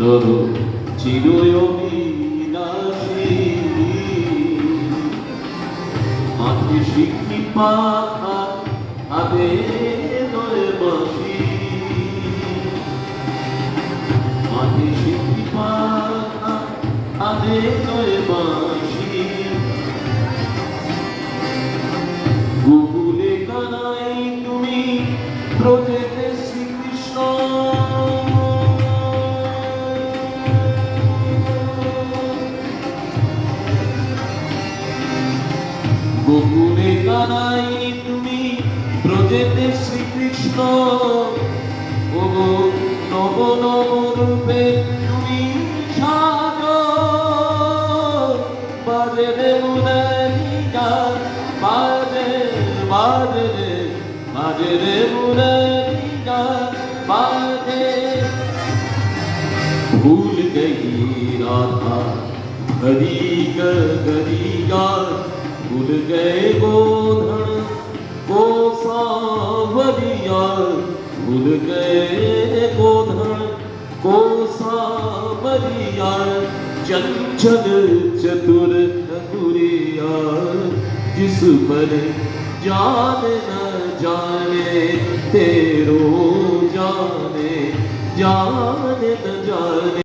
তব চিরবিনাশী মাথে শিখি পাখা হাতে নয় বাঁশি মাথে শিখি পাখা হাতে নয় বাঁশি গোকুলে কানাই তুমি ব্রজেতে শ্রীকৃষ্ণ গোকুলে কানাই তুমি ব্রজেতে শ্রীকৃষ্ণ ওগো নব নব রূপে তুমি সাজো বাজে রে মুরারি গান বাজে বাজে রে বাজে রে মুরারি গান बाजे भूल गई राधा हरी गरीगा भूल गए गोधन को सावरिया भूल गए गोधन को सावरिया चंचल चतुर नगुरिया जिस पर जान न जाने तेरो जाने